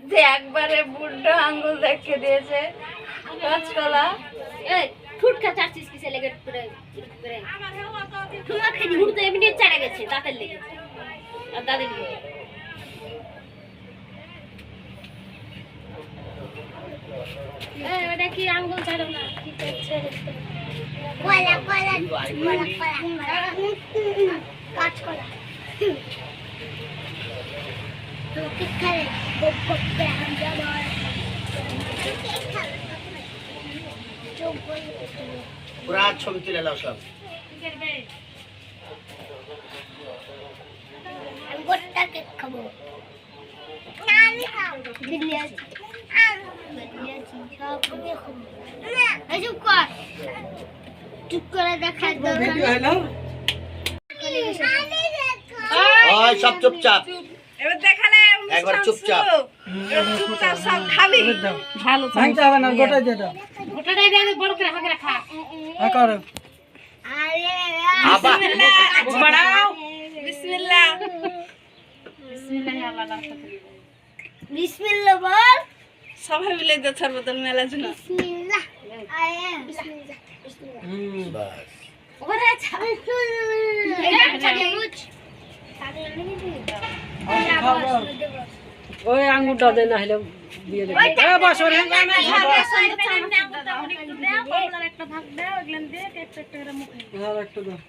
যে একবারে বুড়ো আঙ্গুল দেখে দিয়েছে কাঁচকলা। এই ফুটকা চাচ্ছিস কিসে লেগে পুরো পুরো তোমার খেয়ে ঘুরতে এমনি চড়ে গেছে দাঁতের লেগে আর দাঁতের লেগে এই ওটা কি আঙ্গুল ছাড়ো না কি করছে কলা কলা কলা কাঁচকলা তো কি খাবে গোপ গোপ করে হাম যাবো পুরা ছবি তুলে নাও সব। আমি গোটা কেক খাবো না আমি খাবো বিলিয়াছি বিলিয়াছি সব খাবো না এই চুপ করে দেখা দাও ভিডিও হলো ওই সব চুপচাপ, এবার দেখালে একবার চুপচাপ। চুপচাপ সব খাবি। ভালো ভাঙতে হবে না, গোটা দিয়ে দাও। গোটাটাই দিয়ে বড় করে হাতে রাখা হ্যাঁ করো। আরে আবার বাড়াও। বিসমিল্লাহ। বিসমিল্লাহ বল সবাই মিলে দেখার বদল মেলা জন্য। বিসমিল্লাহ আরে বিসমিল্লাহ বিসমিল্লাহ বাস ওরে ছাড় ওই আঙ্গুরটা দে না হলে দিয়ে দেবে। এ বস ওরে। একটা ভাগ দাও এগুলো দিয়ে একটা করে মুখে আর একটু দাও।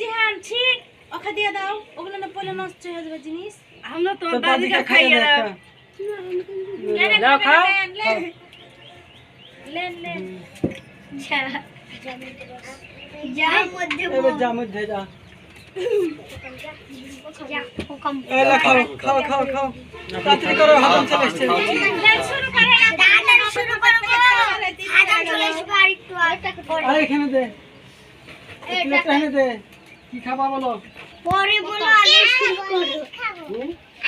জিহান ঠিক ওখা দিয়ে দাও ওগুলো না পড়লে নষ্ট হয়ে যাবে জিনিস আমরা তো তো দাদিকে দাদিকে খাইয়ে খাইয়ে দাও। দাও। দাও খাও। লেন লেন যা মধ্যে এবার যা মধ্যে যা। যা হুকুম এলা খাও খাও খাও খাও। তাড়াতাড়ি করো, হাজাম চলে এসছে। শুরু করে দাদা শুরু করব আদা চলে আসবে আর একটু আর এখানে দে। প্লেটটা এনে দে। কি খাবা বলো? পরে বলো আগে শুরু করো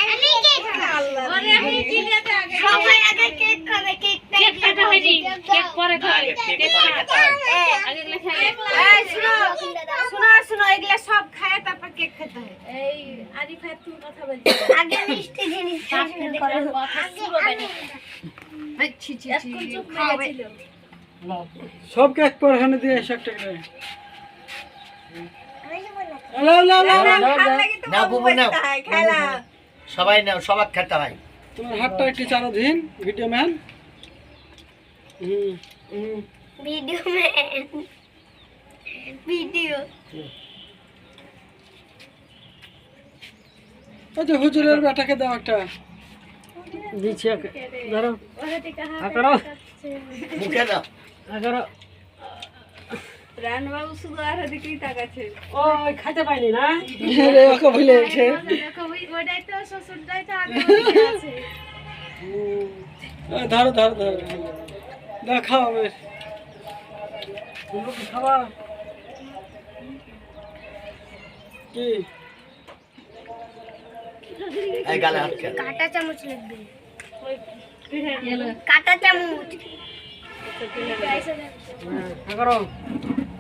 আমি কেক খাবো আরে আমি জিগাতে আগে সবাই আগে কেক খাবে কেক কাটা হয়নি কেক পরে খাবে কেক পরে খেতে হয়। আগে এগুলো খাবে এই শুনো শুনো এগুলা সব খায় তারপর কেক খেতে হয়। এই আরিফা তুমি কথা বলছো। আগে মিষ্টি জিনিস শুরু করো ছি ছি ছি খাবে। সব কেক পর এখানে দিয়ে এসে একটা করে। লাও লাও লাও লাও। না বুবু নাও, খেলা সবাই নাও, সবাই খেতে হয়। তোমার হাতটা একটু চালো দিন video man. Video man video ওই যে হুজুরের বেটাকে দাও একটা। দিচ্ছি ধরো। করো মুখে দাও। করো। রানবাবু শুধু আর দিকেই তাকাচ্ছে। ওই খাইতে পাইনি না রে ওকে ভুলে গেছে। দেখো ওইটাই তো শ্বশুরটাই তো আগে আছে। ধরো ধরো ধরো দাও খাও আমার। তুমি কি খাবা? কি এই গালে হাত খেয়ে কাটা চামচ লাগবে কাটা চামচ করো।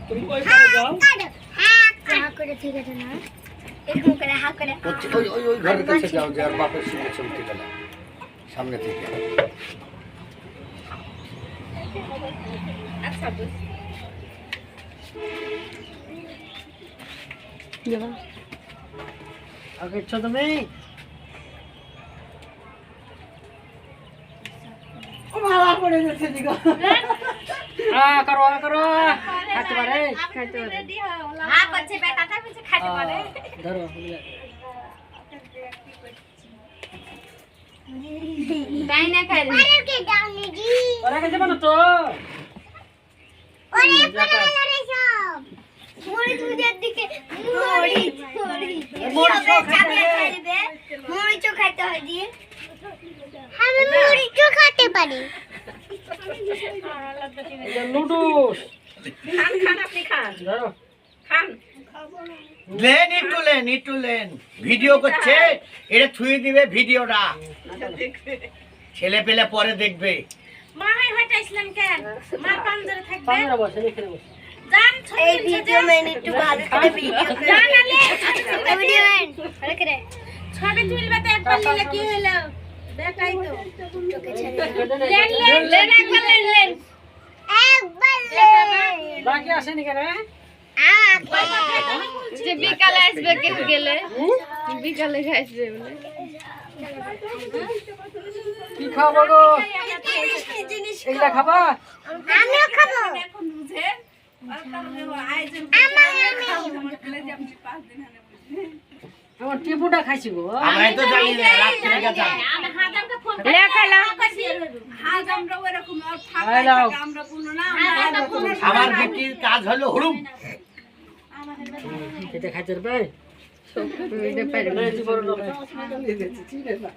তুমি কই করে যাও? হা করে ঠিক আছে না এরকম করে হা করে ওই ওই ওই ঘরের কাছে যাও, যে আর বাপের সঙ্গে ছবি তুলে নাও সামনে থেকে। আচ্ছা আগে ইচ্ছা তুমি মারা পড়ে যাচ্ছে দিগো। করো করো খাইতে পারে খাইতে পারে। হা করছে বেটাটা কিছু খাইতে পারে ধরো তাই না খাই আরে কে দাওনি জি ওরা খেতে পারো তো। ওরে পড়ালে সব মোড়ি দুধের দিকে মোড়ি মোড়ি মোড়ি খাইবে মোড়ি চো খাইতে হয় জি আমি মোড়ি চো খেতে পারি লুডুস খান খান আপনি খান ধরো খান। লেন একটু লেন একটু লেন, ভিডিও করছে, এটা থুয়ে দিবে ভিডিওটা, ছেলে পেলে পরে দেখবে। মা হাই হটাইছিলাম কেন মা পাঞ্জরে থাকবে পাঁচরা বসে এখানে বসে। জান এই ভিডিও মেন একটু ভালো করে ভিডিও জানালে ভিডিও মেন আরে করে ছবি তুলবে তো একবার নিলে কি হলো দেখাই তো চোখে ছেড়ে লেন লেন লেন একবার লেন লেন একবার লে বাকি আসেনি কেন যে বিকালে আসবে কেউ গেলে বিকালে আসবে বলে কি খাবো গো এগুলা খাবা আমিও খাবো এখন বুঝে আয়োজন আমার টিপুটা খাইছি গো আমরা তো জানি না রাত্রে গেছে আমি হাজামকে ফোন লেখালা হাজামরা ওরকম আর হ্যালো আমরা কোনো না আমার বেটির কাজ হলো হুড়ুম এটা খাইতে পারবে এটা পারে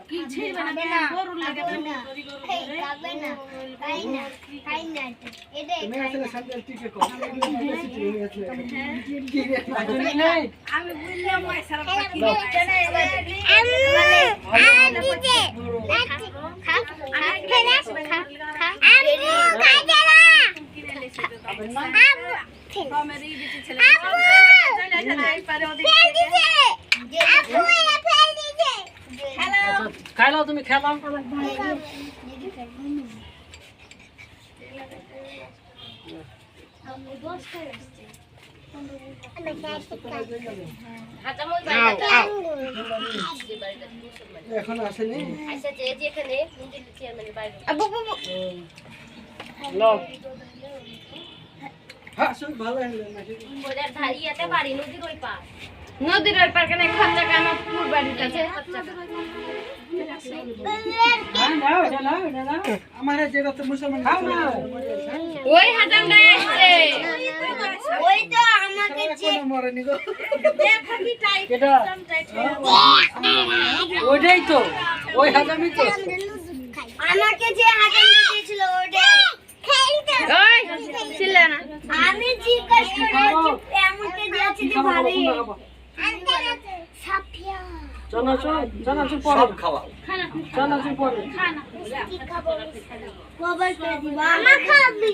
কি ছেড়বে না গরু লাগে না খাবে না খাই না এটা আমি বললাম ওই সারা কমেরই বিটি ছেলে খাইলাও তুমি খেলাও এখন আসেনি লো হ্যাঁ সব ভালো হলো নদীর ওই পার কেন খরচা আমার পুকুর বাড়িতে আছে আমার যেটা তো মুসলমান খাও না ওই হাজামটা আসছে ওই তো আমাকে যে মরেনি গো দেখা কি টাইট এটা ওইটাই তো ওই হাজামি তো আমাকে যে হাজাম দিয়েছিল ওটা ওই ছিল না আমি জিজ্ঞাসা করেছি আমাকে দিয়েছে যে ভালো সাফিয়া চলো চল পরে সব খাওয়া চল পরে বাবা কে দিবা আমার খাবি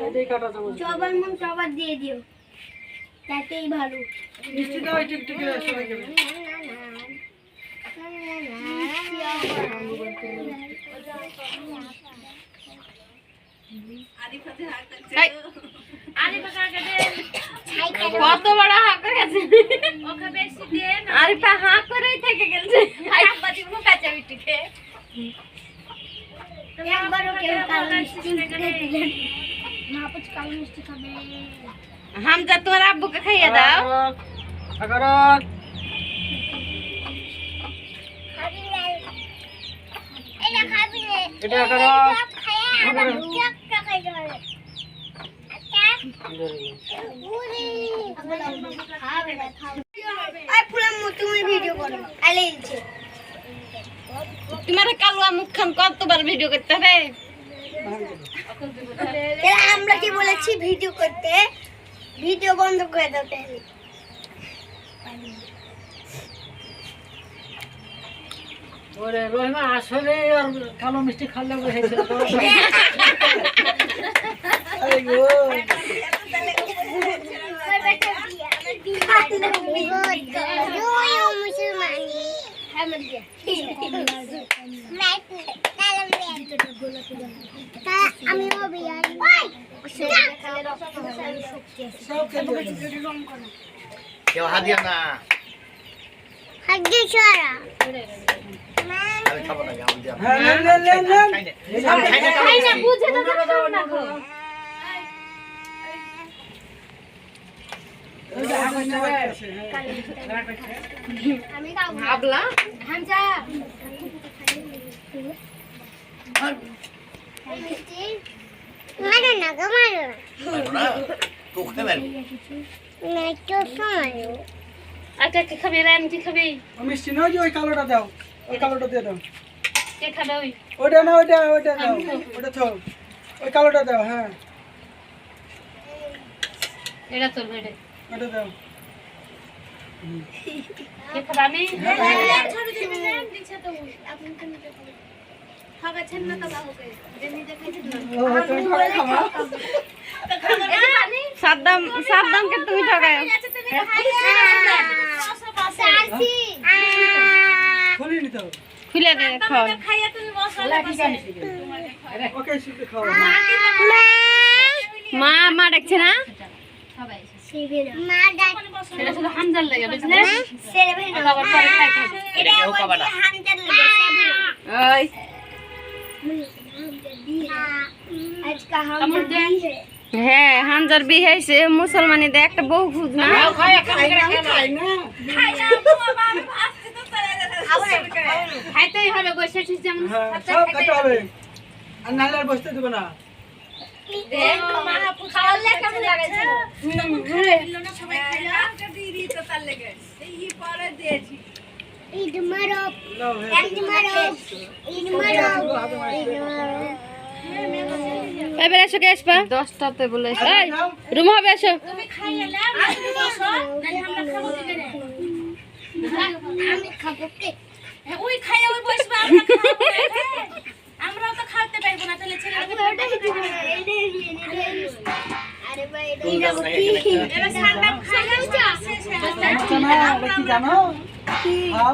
এটাই কাটা চামচ সবার মন সবার দিয়ে দিও তাতেই ভালো মিষ্টি দাও টিকটিকি সবাই খাবে কত বড় হাঁক গেছে ওকে বেশি দেন আরিফা হাঁক করেই থেকে গেছে আইবাদি মুকাচা বিটিকে একবারও কেউ কালো মিষ্টি দিলেন মাপুচ কালো মিষ্টি খাবে হামজা তোমার আব্বুকে খাইয়ে দাও আগার এটা খাবি রে এটা আগার তোমার কালুয়া মুখখান কতবার ভিডিও করতে হবে আমরা কি বলেছি ভিডিও করতে ভিডিও বন্ধ করে দাও তাহলে ওরে রহিমা আসলে আর কালো মিষ্টি খাল্লা হয়েছিল আরে গো কেউ হাত দিও না আমি খাবো না আমি দিও হ্যাঁ খাই না বুঝে তো খাও না গো ভাবলা হামজা মারো না গো মারো না তোকে মারবো না তো মারো আচ্ছা কি খাবি রান কি খাবি মিষ্টি নয় যে ওই কালোটা দাও ওই কালোটা দিয়ে দাও কে খাবে ওই ওটা না ওটা দাও ওটা তো ওই কালোটা দাও হ্যাঁ এটা চলবে এটা ওটা দাও কে খাবে আমি ছোট ছোট নাম দিছে তো আপনি কেন খাবেন না তো বাবুকে যে নিজে খাইতে ও তুমি করে খাবা সাদ্দামকে তুমি ঠকায় খুলি নি তো খুলে দে খাও খাইয়া তুমি মশলা ওকে শুধু খাও মা মা ডাকছে না মা ডাক এটা শুধু হামজার লাগে বুঝলে সেরে আবার পরে খাইতে হবে এটা কেউ পাবে না হামজার লাগে ওই আজকে হামজার হ্যাঁ হামজার বিয়ে হয়েছে মুসলমানিদের একটা বউ খুঁজ না খাই না খাইতেই হবে বসে যেমন হ্যাঁ সব খেতে হবে আর নাহলে আর বসতে দেবে না খাওয়ালে কেমন লাগাইছে সবাই খাইলো ঈদ মারব নাও ঈদ মারব ঈদ মারব এবার এসো কে আসবা 10টাতে বলে এই রুম হবে এসো তুমি খাইলে আমি বসো আমরা খাবো দিনে আমি খাবো কে ওই খাইয়া ওই বসবা আমরা খাবো আমরাও তো খাইতে পারবো না তাহলে ছেলে আরে ভাই তুই যাস না এখানে একটা। এবার সান্ডাপ খাইলে আচ্ছা না এটা কি জানো খাও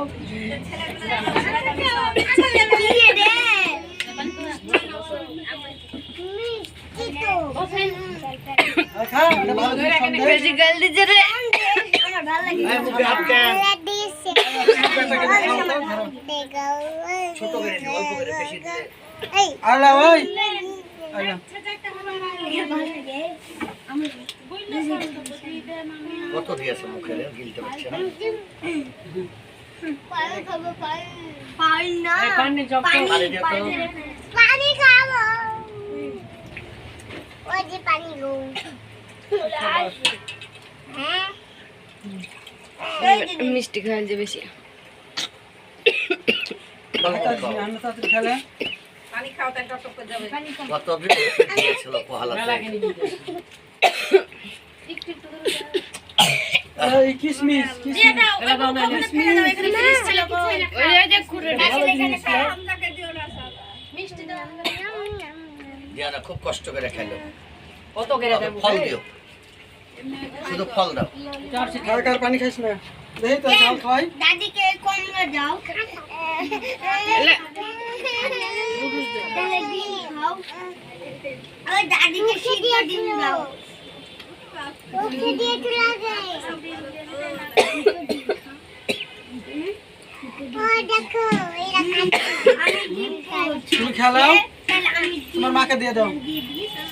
আর খা এটা ভালো জিনিস সন্দেশ। বেশি গাল দিছে রে এই মুখে হাত কেন? পেটাকে খাও তো, ধরো। ছোট করে দিও, অল্প করে, বেশি দিলে। আর লাও, ওই আর লাও। কত দিয়েছে মুখে রে, গিলতে পারছে না। পানি না এই পানি জগ তো। পানি দিও তো। পানি খাবো ওই যে পানি গো হ্যাঁ মিষ্টি খাওয়া যে বেশি তাড়াতাড়ি আনো, তাড়াতাড়ি খেলে। কত দিয়েছিল পহালাতে। এই কিশমিশ, কিশমিশ। এটা দাও না, কিশমিশ। ওই যে কুড়ে ভালো জিনিস খাও। দিয়ানা খুব কষ্ট করে খেলো। কত করে তবে ফল দিও, শুধু ফল দাও। কার পানি খাইছ না? দেখি তো জল খাই। দাদিকে কম না যাও তাহলে ডিম খাও আর দাদিকে সিদ্ধ ডিম দাও ওকে দিয়ে চলে যায় ও দেখো এরা খাচ্ছে আমি ডিম খাই তুমি খেলাও, তাহলে আমি তোমার মাকে দিয়ে দাও।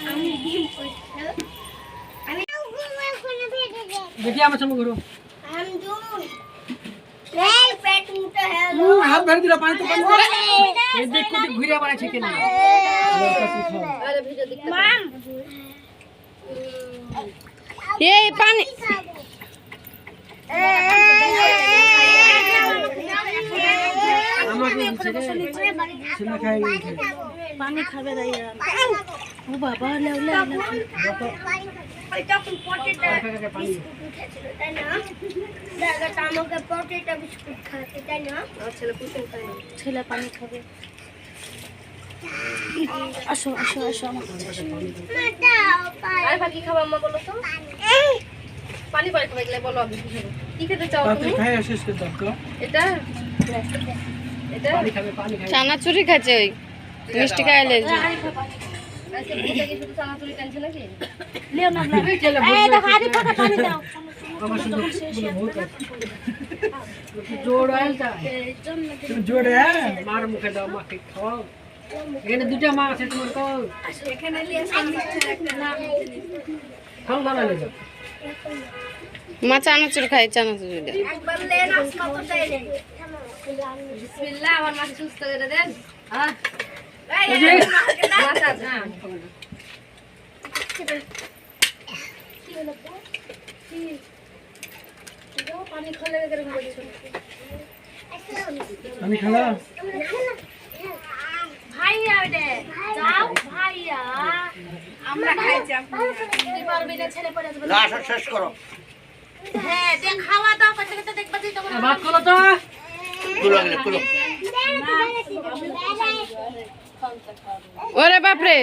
আমি ডিম খাই আমি ঘুমায় কোন ভেজে দে দেখি আমার সঙ্গে ঘুরো। हम दो এই পেট মুটা হেলো হাত ভরে দিলা পানি তো পানি। এই দেখ কত ঘুরে বানাইছে কেন? মাম এই পানি আমাকে দিচ্ছে রে। ছেলে খাই গেছে। পানি খাবে দাইয়া ও বাবা লাউ লাউ ওই তখন পটেটা কাকা পানি। খেছিল তাই না দাদা আমাকে পটেটা বিস্কুট খাতে তাই না ছেলে পানি খাবে আসো আসো আসো আমার মাটা আর বাকি খাবার আম্মা বলো তো পানি পরে খাবে গেলে বলো আমি কি খেতে চাও তাড়াতাড়ি খাই শেষ করে দাও তো। এটা এটা পানি খাবে, পানি খাবে। চানাচুরি খাচ্ছে ওই মিষ্টি খাইলে আজকে বুঝে কি শুধু চানাচুরি টানছে নাকি লিও না এই ছেলে এই দেখো আদি ফাটা পানি দাও আমার সঙ্গে বলে বহুত আছে। জোর আলতা। তুমি জোরে মার মুখে দাও, মাকে খাওয়াও। এখানে দুটা মা আছে তোমার তো। এখানে লিয়ে সামনে একটা নাম খাও দাও না যাও। মা চানাচুর খাই চানাচুর একবার লে না কত চাইলে বিসমিল্লাহ আমার মাকে সুস্থ করে দেন হ্যাঁ এই যে মাথা হ্যাঁ পানি খলে গেলে বলছো পানি খালা। ভাইয়া ওইটা যাও ভাইয়া আমরা খাইছি আপনি পারবি না ছেলে পড়ে যাবে লাশ শেষ করো। হ্যাঁ যে খাওয়া দাওয়া করতে করতে দেখবা যে তখন ভাত করো তো। তুলো গেলে তুলো। ওরে বাপ রে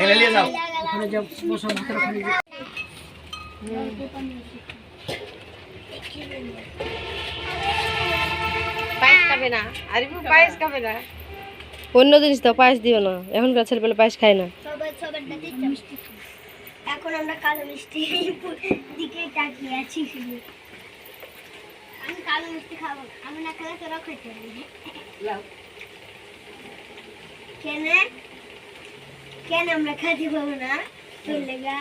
এলে নিয়ে যাও। ওখানে যাও, বসো ভাতের ওখানে যাও। পায়েস খাবে না আরিফু পায়েস খাবে না অন্য জিনিস দাও, পায়েস দিও না, এখনকার ছেলেপেলে পায়েস খায় না। এখন আমরা কালো মিষ্টি দিকে তাকিয়ে আছি শুধু। আমি কালো মিষ্টি খাবো, আমি না খেলে তোরা খেতে পারবি। কেন কেন আমরা খেতে পাবো না? তোর লেগা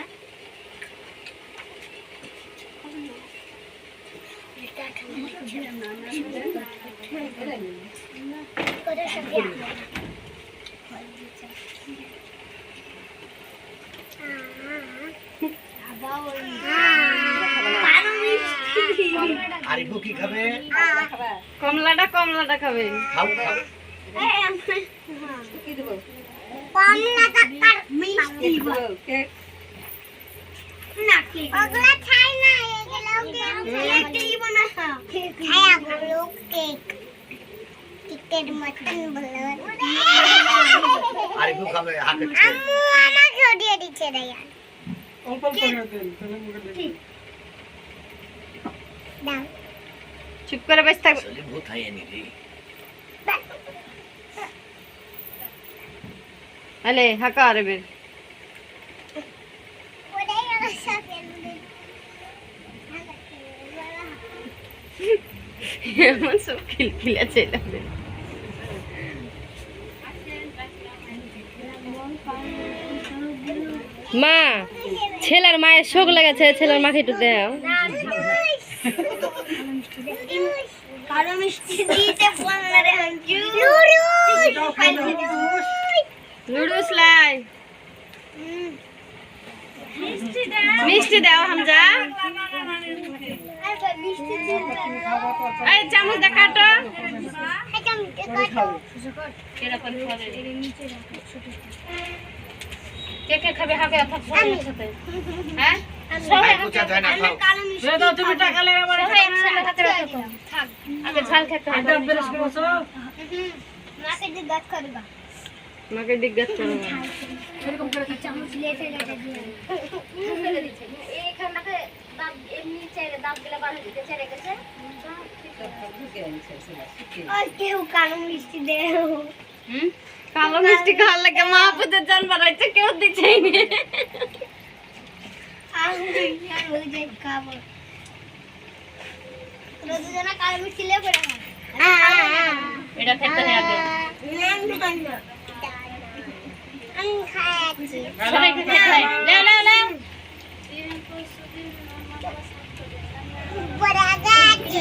আরিফু কি খাবে? কমলাটা খাবে খাও খাও। ওগুলা খাই না, এগুলো কেক দিব না। খাই আমরা কেক, কেকের মতন বলে। আরিফু খাবে হাতে। আম্মু আমাকেও দিয়ে দিচ্ছে রে। অল্প অল্প করে দেন, তাহলে মুখে দেন। দাও। চুপ করে বসে থাক আসলে ভূত হাইনি রে। আলে হাকা আরবে ওটাই আমার সাথে এমন সব খিলখিলা ছেলে মা, ছেলের মায়ের শোক লেগেছে, ছেলের মাকে একটু দাও। কালো মিষ্টি দিতে বললে রে হাঞ্জু। নুডলস লাই মিষ্টি দাও হামজা এই চামচ দে কাটো কে কে খাবে হবে অর্থাৎ সবার সাথে হ্যাঁ সবাই বুঝা যায় না খাও। কালো মিষ্টি দে দাও, তুমি টাকা লেগে বাড়ি সবাই একসাথে হাতে রাখো থাক আগে ঝাল খেতে হবে এটা বেরেস করেছো। নাকে দিয়ে গাছ করবা। মাকে জিজ্ঞাসা করো এরকম করে চামচ লেটে লেটে দিয়ে ফেলে দিচ্ছে। এইখানটাতে দাঁত এমনি চেড়ে দাঁতগুলো বার হয়ে দিতে চেড়ে গেছে। আর কেউ কালো মিষ্টি দেও। কালো মিষ্টি খাওয়ার লাগে মা আপুদের জান বাড়াইছে কেউ দিচ্ছেই নি আমি আর ওই যে খাবো। তোরা দুজনে কালো মিষ্টি লে করে খা। এটা খেতে হয় আগে আমি খাচ্ছি। সবাই খেতে হয় লেও লেও লেও বড় গাছে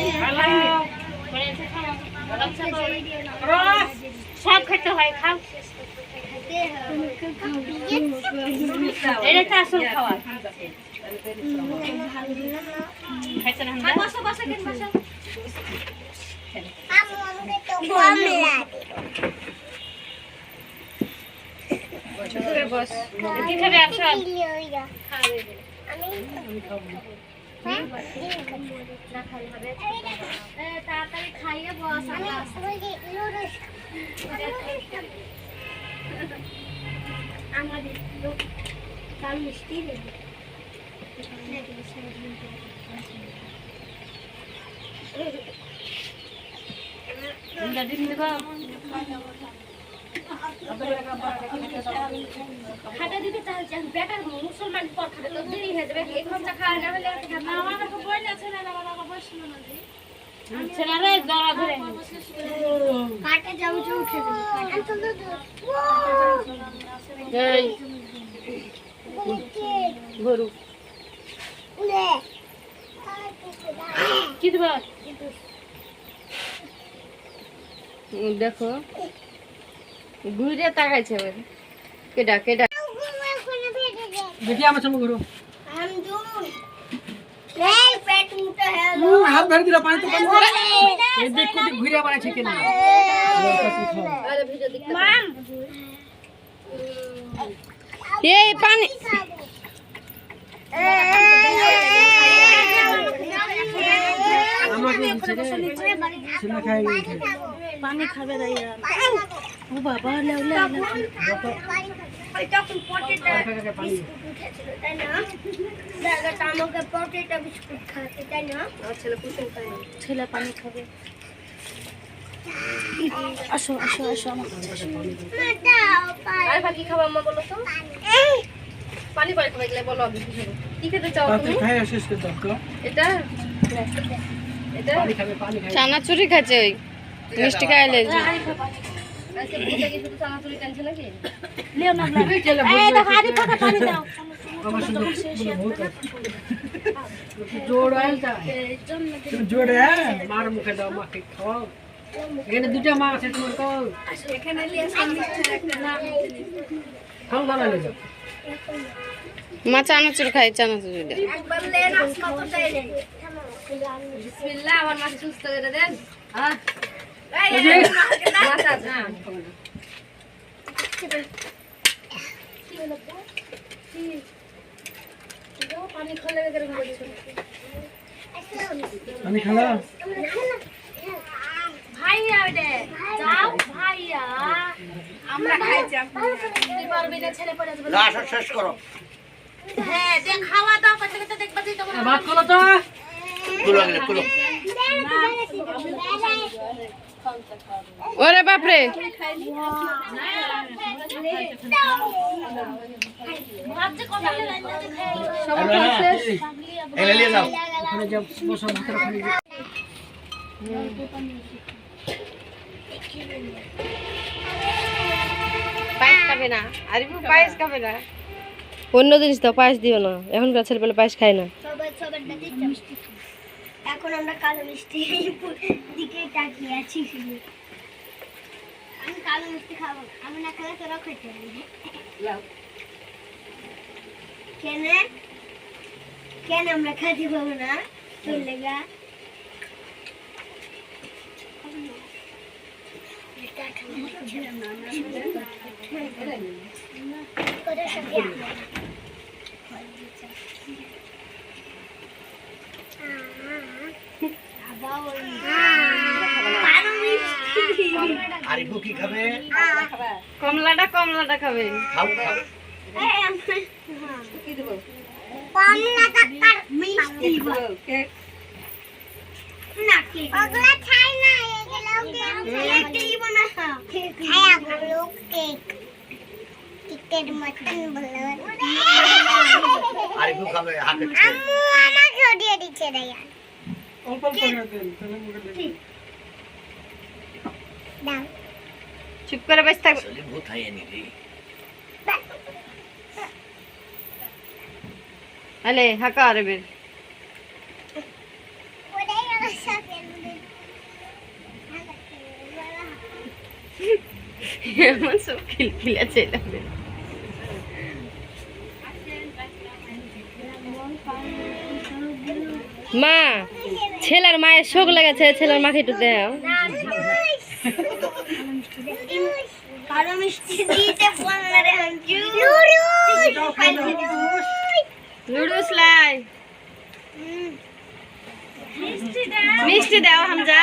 সব খেতে হয় খাও এটা তো আসল খাওয়া খাইছে না হামজা বসো বসো কেন বসো আমাকে তো কম লাগে। বস কি খাবে আর সব তাড়াতাড়ি খাইয়ে বস। আমাদের কালো মিষ্টি দেবে। খাটা দিতে চাইছে বেটার মুসলমান পর খাবে তো দেরি হয়ে যাবে। এই ঘন্টা খাওয়া না হলে আমার বই আছে না বাবা বসলো না দি ছেলেরা দরা ধরে কাটা যাও উঠে এই গরু কি দিবা দেখো ঘুরে তাকাইছে এবার কেডা কেডা দেখি আমার সঙ্গে ঘুরো। পেট মুটা হ্যালো হাত ধরে দিল, পানি তো পানি এই দেখ কোটি ঘুরে বাড়াইছে কেন। মাম এই পানি আমাকে দিচ্ছে রে, ছেলে খাই গেছে। পানি খাবে না ও বাবা লেও লেও ওই তখন পটেটা কাকা পানি বিস্কুট উঠেছিল তাই না দাদাটা আমাকে পটেটা বিস্কুট খাওয়াতে তাই না ছেলে পানি খাবে। আসো আসো আসো আমার কাছে। মা দাও পানি আরিফা কি খাবে আম্মা বলো তো? পানি পরে খাবে গেলে বলো আমি কি খাবো। কি খেতে চাও তুমি? খাই শেষ করে দাও তো এটা এটা পানি খাবে পানি খাবে চানাচুরি খাচ্ছে ওই মিষ্টি খাইলে আজকে বুঝে কি শুধু চানাচুরি টানছে নাকি? লিও না ব্লা। চলে এই দেখো আরিফাকে পানি দাও। আমার শুধু বহুত জোড় আলটা তুমি জোড়ে মার মুখে দাও মাকে খাও এখানে দুটো মা আছে তোমার তো এখানে লিয়ে মিষ্টি একটা নাম। খাও বানালে যাও মা চানাচুরি খাই চানাচুরি দে একবার লেন আসমা তো তাই রে বিসমিল্লাহ আমার মাকে সুস্থ করে দেন হ্যাঁ এই যে মাথা হ্যাঁ পানি খোলে গেলে বলছো পানি খালা ভাইয়া ওইটা যাও ভাইয়া আমরা খাইছি তুই পারবি না ছেলে পড়ে যাবে। লাশ শেষ করো। হ্যাঁ যে খাওয়া দাওয়া করতে করতে দেখবা তুই তখন ভাত করো তো তুলো গেলে তুলো। ওরে বাপরে ভাবছে কথা রান্না খাই এলে নিয়ে যাও। ওখানে যাও বসো ভাতের ওখানে যাও। পায়েস খাবে না আরিফু পায়েস খাবে না অন্য জিনিস তো পায়েস দিও না এখনকার ছেলেপেলে পায়েস খায় না সবার দাদি মিষ্টি এখন আমরা কালো মিষ্টি দিকে তাকিয়ে আছি শুধু আমি কালো মিষ্টি খাবো আমি না খেলে তোরা খেতে পারবি কেন কেন আমরা খেতে পাবো না তোর লেগা আরিফু কি খাবে? কমলাটা খাবে খাও খাও। ওগুলা খাই না এগুলো কেক দিব না খাই আপনারা কেক কেকের মতন বলে আরিফু খাবে হাতে। আম্মু আমাকেও দিয়ে দিচ্ছে দাইয়া অল্প অল্প করে দেন তাহলে মুখে দেন দাও চুপ করে বসে থাক আসলে ভূত হাইয়ে নিলি। আলে হাকা আরবে ওটাই আমার সাথে এমন সব খিলখিলা ছেলে মা ছেলের মায়ের শোক লেগেছে ছেলের মাকে একটু দেও কালো মিষ্টি দিতে ফোন মেরে হাঁচু নুডলস লাই মিষ্টি দাও হামজা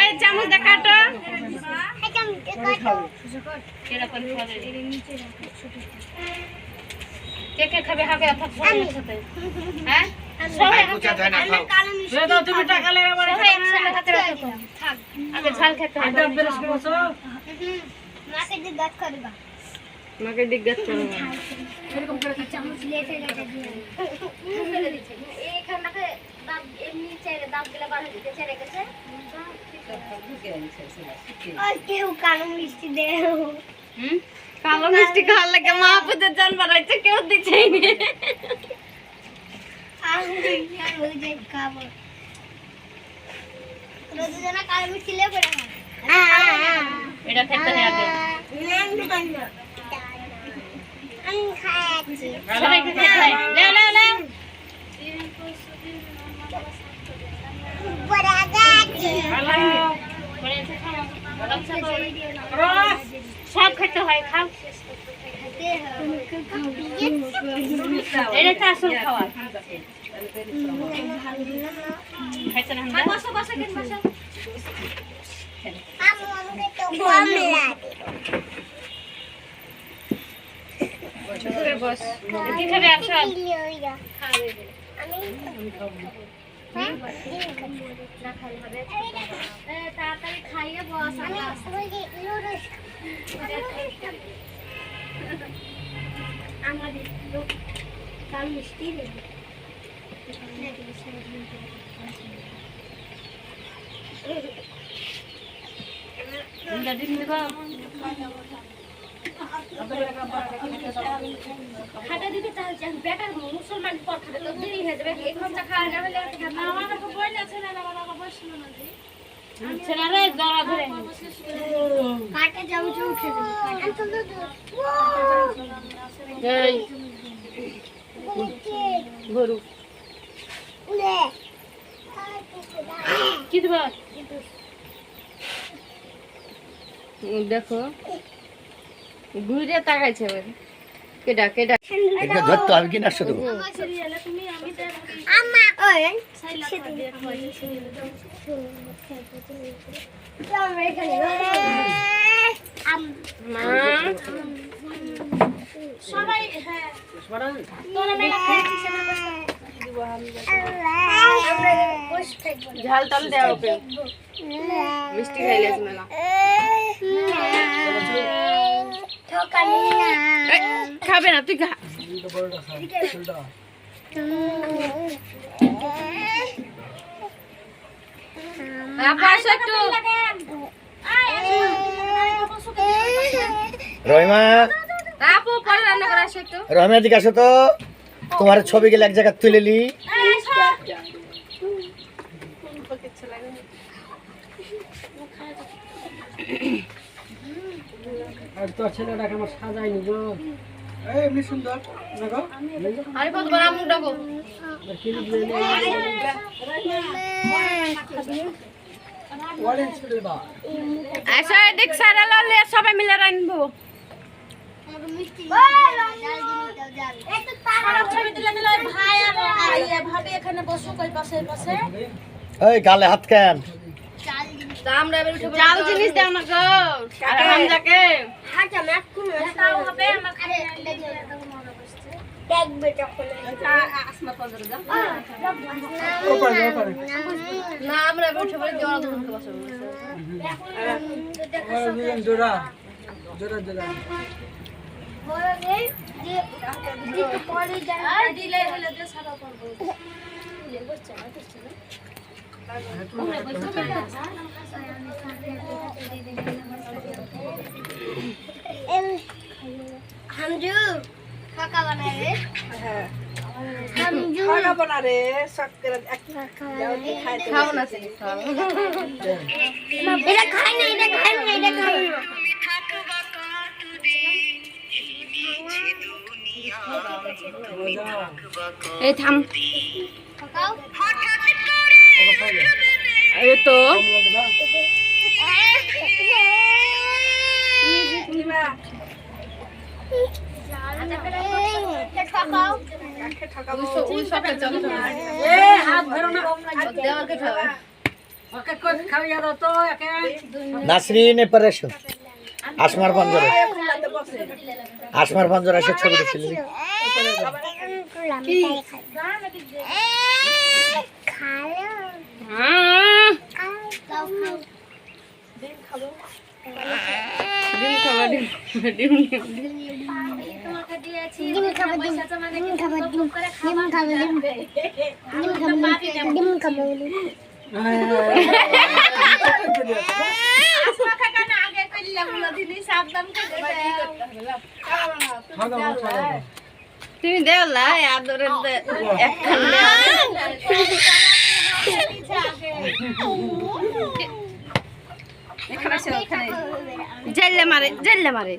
এই চামচ দে কাটো কে কে খাবে খাবে অর্থাৎ সবার সাথে হ্যাঁ সবাই বুঝা যায় না খাও। কালো মিষ্টি সে দাও তুমি টাকা লে আমার সবাই একসাথে হাতে রাখো থাক আগে ঝাল খেতে হবে আটা বেরেস করছো নাকে দিয়ে দাঁত করবা মাকে জিজ্ঞাসা করো এরকম করে চামচ লেটে লেটে দিয়ে এইখানটাতে দাঁত এমনি চাইলে দাঁতগুলো বার হয়ে যেতে ছেড়ে গেছে আর কেউ কালো মিষ্টি দেও কালো মিষ্টি খাওয়ার লাগে মা পুজোর জান বাড়াইছে কেউ দিচ্ছেই নি আমি ওই যে খাবো রোজনা কালো মিষ্টি লে করে এটা খেতে হয় আগে আমি খাচ্ছি সবাই খেতে হয় লেও লেও লেও বড় গাছে সব খেতে হয় খাও এটা তো আসল খাওয়া খাইছে না বসো বসো বসো আমাকে তো বস কি খাবে আর সব তাড়াতাড়ি খাইয়ে বস আমাদের কাল মিষ্টি দেবে খাটা দিতে চাইছে বেটার মুসলমান পর খাটা তো দেরি হয়ে যাবে এক ঘন্টা খাওয়া না হলে আমার তো বই না ছেলে না বাবা বসলো না ছেলে রে দরা ধরে কাটা যাও চুল খেতে এই গরু কি দিবা দেখো ঘুরে তাকাইছে কেডা কেডা এটা ধরতে হবে কি না শুধু আমা ওই মা সবাই হ্যাঁ তোরা মেলা খেয়েছিস ঝাল টাল দেওয়া ওকে মিষ্টি খাইলে মেলা খাবে না তুই খা রহিমা আপু পরে রান্না করে আসো একটু রহিমা দিকে আসো তো তোমার ছবি গেলে এক জায়গায় তুলে নি আর তোর ছেলেটাকে আমার সাজাইনি গো এমনি সুন্দর দেখো আরে কত বড় আমু ডাকো আচ্ছা দেখ সারা লালে সবাই মিলে রাইনবো ভাবি এখানে বসো কই পাশে পাশে এই গালে হাত কেন আমরা এবার উঠে চাল জিনিস দাও না গো আর হামজাকে হাটা ম্যাক কোন তাও হবে আমার খালি দেখবে তখন আসমা পজরে দাও না আমরা এবার উঠে পড়ে জোড়া ধরে বসবো জোড়া জোড়া জোড়া বড় রে যে দিতে পরে যায় আর দিলে হলে দে সারা করব হামজু কাকা বানায় রে হামজু খাওয়া বনা রে সব করে এক খাও না সে এটা খাই না এটা খাই না এটা খাই না এই থাম কাকাও এই তো কাকাও ওই সব চলো এ হাত ধরো না দেওয়াকে খাওয়া ওকে কই খাওয়া দাও তো একে নাসরিনে পরেশ আসমার পঞ্জরে আসমার পঞ্জরে এসে ছবি দেখছিলি ডিম খাবো ডিম তোমাকে দিয়েছি ডিম খাবো ডিম খাবো ডিম খাবো ডিম খাবো আসমা কাকা না আগে কইলাম না দিদি সাবধান করে তুমি দেও লাই আদরে একটা জেলে মারে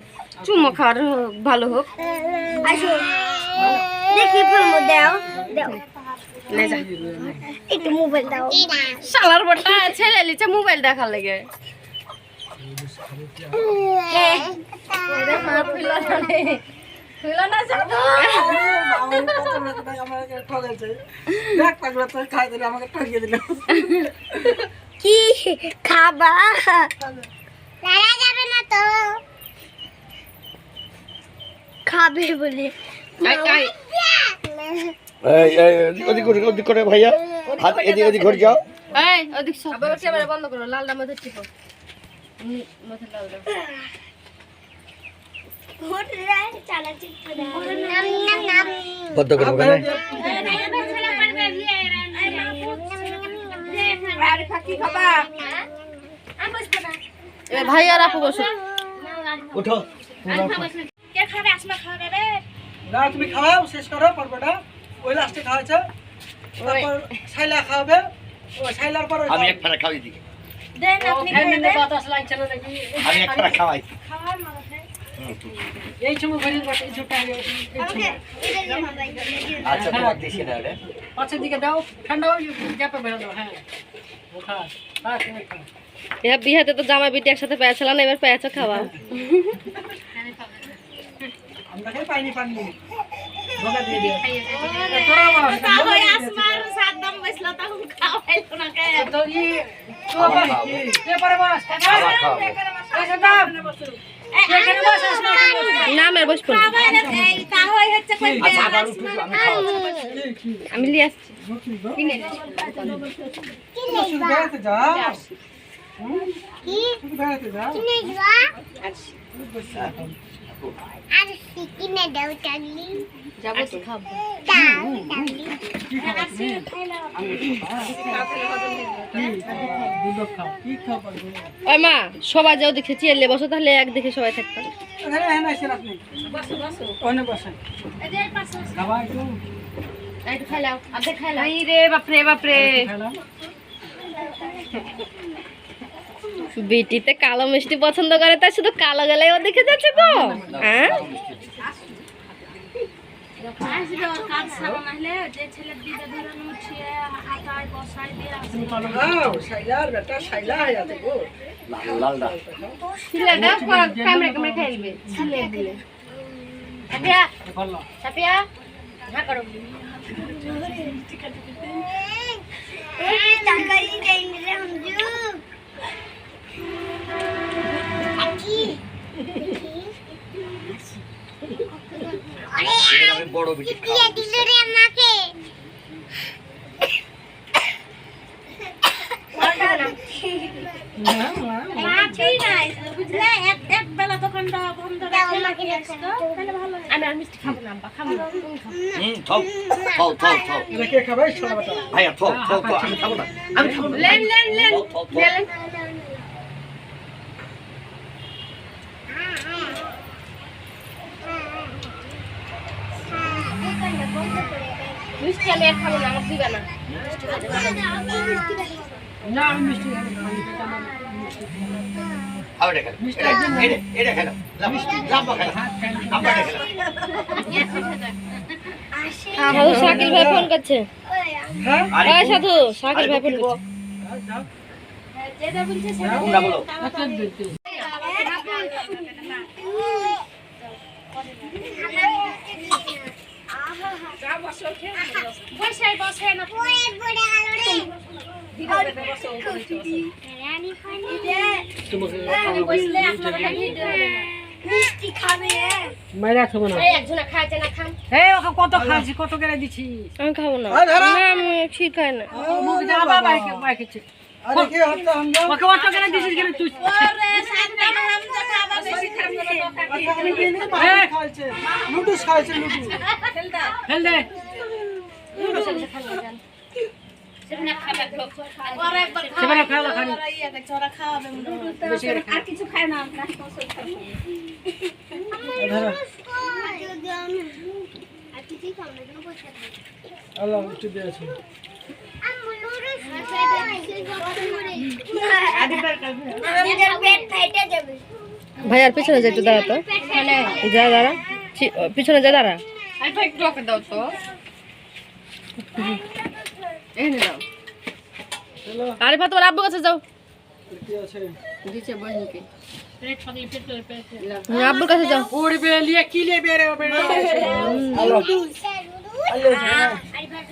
চুমো খাওয়ার ভালো হোক আসো দেখি ফিল্ম দাও দাও লে যা একটু মোবাইল দাও শালার বটা ছেলে লিছে মোবাইল দেখার লাগে কি খাবা লড়া যাবে না তো খাবে বলে ওদিক করে ভাইয়া হাত এদিক ঘুরে যাও। এই ওদিক সব আবার ক্যামেরা বন্ধ করো, লালটা মাথায় টিপো, মাথায় লাল দাও। বদ্ধ করে ওখানে ভাই আর আপু বসো। উঠো। কে খাবে? আসমা খাবে রে। না তুমি খাওয়াও, শেষ করো পর্বটা। ওই লাস্টে খাওয়াচ্ছে, তারপর ছাইলা খাওয়াবে। ওই ছাইলার পর আমি এক ফেরা খাওয়াই দিই। দেন আপনি খাবেন। বাতাস লাগছে না নাকি? আমি এক ফেরা খাওয়াই। খাওয়ার মানে এই সময় ঘড়ির কাছে এই ছোটটা এই সময়। আচ্ছা তোমার দিছি না রে। পাশের দিকে দাও, ঠান্ডা হয়ে গ্যাপে বেরো দাও। হ্যাঁ ও খা খা তুমি খা। বিহাতে তো জামাই বিটি একসাথে পেয়েছিল না, এবার পেয়েছ খাওয়া। আমরা খাই পাইনি পানি ভোগা দিয়ে দিও। তোরা বল তাহলে আসমার সাদ্দাম বসল তখন খাওয়াইলো না কে? তো ই তো বল কে পরে বস খাওয়া খাওয়া। সাদ্দাম এখানে বস আসনা। না আমি আর বসবো না, এই তাহলে হচ্ছে কই আচ্ছা আবার উঠো, আমি খাওয়াচ্ছি। আমি লিয়ে আসছি। শুধু বেড়াতে যা। কি শুধু বেড়াতে যা। কিনে দিবা আর কিনে দাও চালি যাবো তো খাবো। দাও চালি দুধ খাও, কি খাও পারবে? ওই মা সবাই যাও দেখে চেয়ারলে বসো, তাহলে এক দেখে সবাই থাকতাম। এখানে এখানে আসেন আপনি। ওখানে বসেন। এই যে পাশে খাওয়া একটু একটু খাইলাও, আধে খাইলাও। এই রে বাপরে বাপরে, খেলাম। বিটিতে কালো মিষ্টি পছন্দ করে, তাই শুধু কালো গেলেই ও দেখে যাচ্ছে গো। হ্যাঁ আসবে ওর কাজ সারা নাহলে যে ছেলে দিতে ধরে উঠিয়ে হাতায় বসাই দিয়ে আসবে। খাও, শাইলার বেটা শাইলা হয়ে আছে গো। লালদা। ছেলেটা ক্যামেরা ক্যামেরা খেলবে ছেলে দিলে। সাপিয়া ভালো। সাপিয়া হ্যাঁ করো। এই টাকাই দেই রে আমজু কি আরে আমি বড় বিটি দিয়ে দিল রে আমাকে মাছই নাই বুঝলে, এক বেলা দোকানটা বন্ধ রাখলে আসতো তাহলে ভালো হয়। আমি আর মিষ্টি খাবো না, আব্বা খাবো না, তুমি খাও। থাও থাও থাও থাও। এটা কে খাবে? শালা বেটা। ভাইয়া থাও থাও থাও, আমি খাবো না। আমি খাবো না। লেন লেন লেন থাও, থাও, থাও। লেন। মিষ্টি আমি আর খাবো না, আমার দিবা না। না আমি মিষ্টি খাবো না, আমি খেতে আমার মিষ্টি খাবো না। খাও এটা খেলো। এটা খেলো। লাম্বা খেলো। লাম্বা খেলো। সাধু শাকিল ভাই ফোন করছে। হ্যাঁ? ওই সাধু শাকিল ভাই ফোন করছে। যাও। যেটা বলছে সেটা তোমরা বলো। আচ্ছা, দিতে। বসাই বসে না ওই বড় আলো রে রানী খানি দে তোমাকে বসলে আপনারা ভিডিও মিষ্টি খাবে মাইরা খাবো না। এই একজনা খাইছে না খান। এই ওকে কত খাচ্ছি, কত করে দিছি? আমি খাবো না, আয় ধরো। না আমি ক্ষীর খাই না। মুখ দে বাবা বাইকে বাইকেছে। আরে কি হচ্ছে আমরা? ওকে কত করে দিছিস কেন তুই? ওরে সাদ্দাম হামজা খাবা বেশি খাবে এই খাইছে। নুডলস খাইছে নুডলস। ফেল দে। সেটা খাবে ওরে একবার সেবারে খাওয়া খানি। ইয়া চড়া খাওয়াবে বেশি করে খা। আর কিছু খায় না আমরা ধরো। আর কিছু খাবে না বসে আল্লাহ উচ্চ দিয়েছে। পেট ফাইটে যাবে ভাই আর পিছনে যা, একটু দাঁড়া তো, যা দাঁড়া, পিছনে যা দাঁড়া। একটু ওকে দাও তো, এনে দাও। আরে ভা তোমার আব্বু কাছে যাও। কি আছে? দিছে বহিনকে আব্বুর কাছে যাও। উড়বে লিয়ে কি লিয়ে বেরে বেরে। আরে ভাই